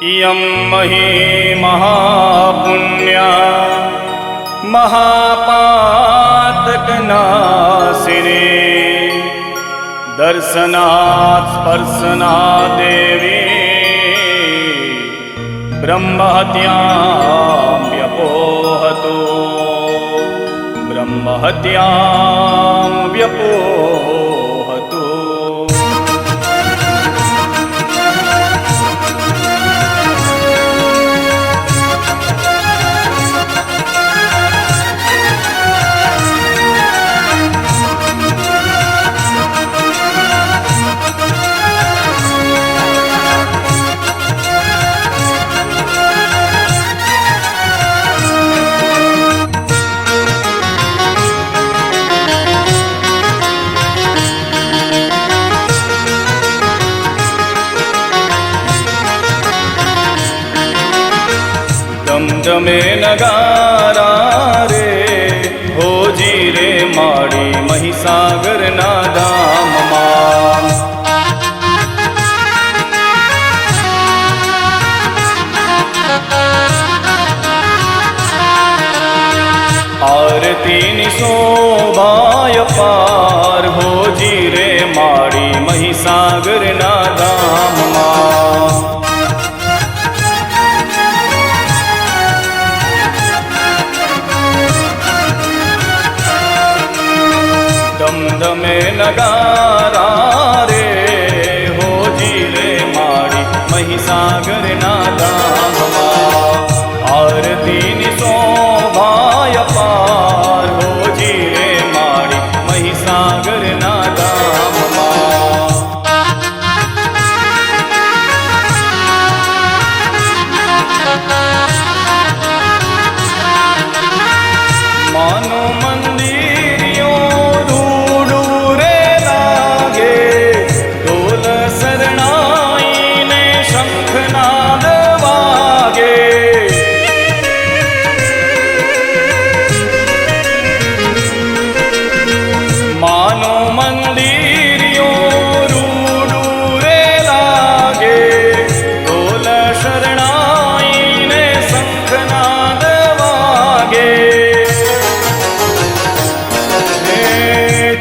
इयं मही महापुण्या महापातकनाशिनी दर्शनात् स्पर्शनात् देवी ब्रह्महत्यां व्यपोहतु ब्रह्महत्यां व्यपोहतु। दमदमे नगारा रे होजी रे माड़ी महिसागर ना धाम मां। आरती नि शोभाय पार होजी रे माड़ी महिसागर ना धाम मां। दमदमे नगारा रे होजी रे माड़ी महिसागर ना धाम मां। आरती नि शोभाय पार होजी रे माड़ी महिसागर ना धाम मां। मानो मंदिरियों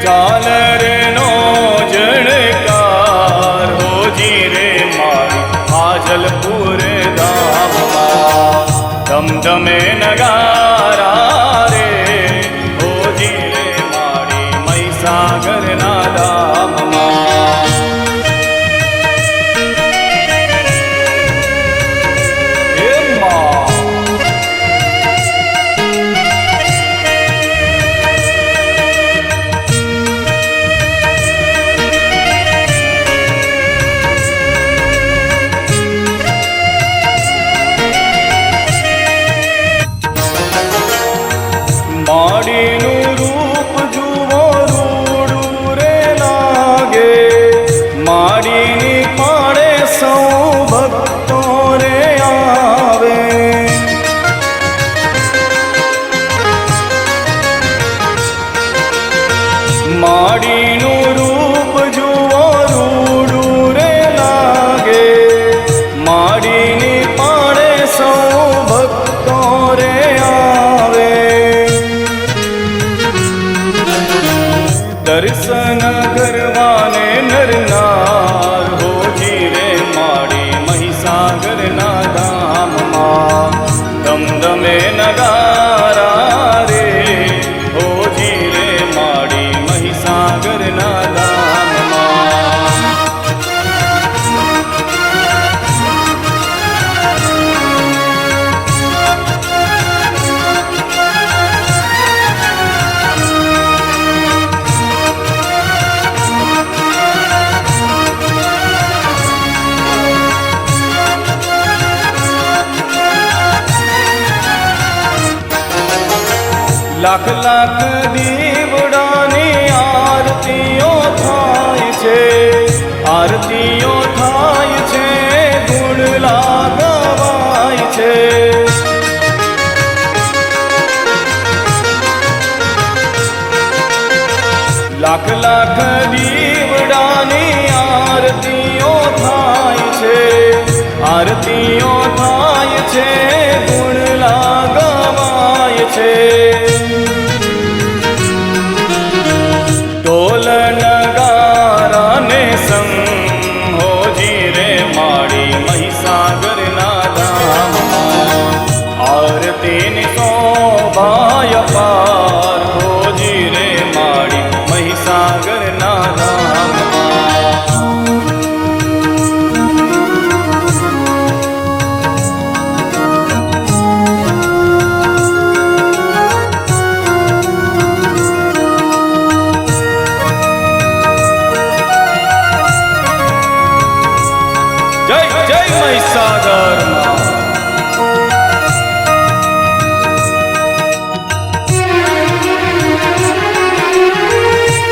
झालर नो जणकार होजी रे माड़ी हाजलपुर धाम मां। दमदमे नगारा रे होजी रे माड़ी महिसागर ना धाम मां। माड़ीनु रूप जुवो रूडू रे लागे माड़ीनी पाड़े सौ भक्तों रे आवे। माड़ीनु रूप जुवो रूडू रे लागे माड़ीनी पाड़े सौ भक्तों रे आवे। दर्शन करवाने नर नार होजी रे माड़ी महिसागर ना धाम मां। दमदमे नगारा रे होजी रे माड़ी महिसागर ना धाम मां। लाख लाख दीवડાની આરતીઓ થાય છે આરતીઓ થાય છે ગુણ લાગવાય છે। લાખ લાખ દીવડાની આરતીઓ થાય છે આરતીઓ થાય છે, ગુણ લાગવાય છે. ઢોલ નગારા ને સંગ હોજી રે માડી મહીસાગરના ધામમાં. આરતીની શોભાય પાર હોજી રે માડી મહીસાગરના ધામમાં. જય જય મહીસાગરમાં.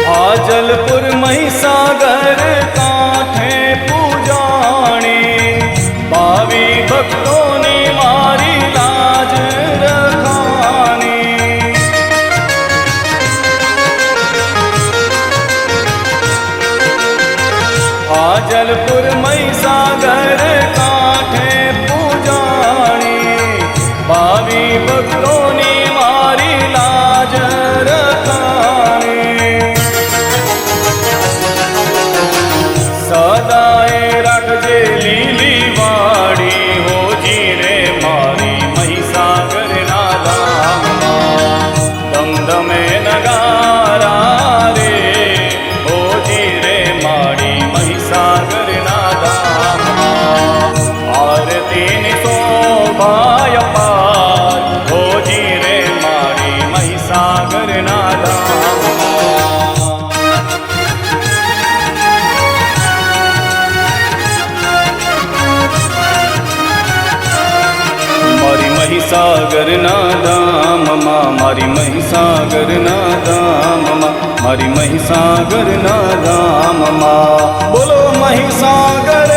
હાજલપુર મહીસાગર કાંઠે પૂજાણી, ભાવી ભક્તોની મારી લાજ રખાણી. હાજલપુર મહીસાગર કાંઠે પૂજાણી, ભાવી ભક્તોની મારી લાજ રખાણી. સદાએ રાખજે લીલી વાડી હોજી રે મારી મહીસાગરના ધામમાં. ધમધમે નગારા રે હોજી રે મારી મહીસાગરના ધામમાં. આરતીની શોભાય પાર હોજી રે મારી મહીસાગરના ધામમાં. મારી મહીસાગરના ધામમાં, મારી મહીસાગરના ધામમાં, મારી મહીસાગરના ધામમાં. બોલો મહીસાગર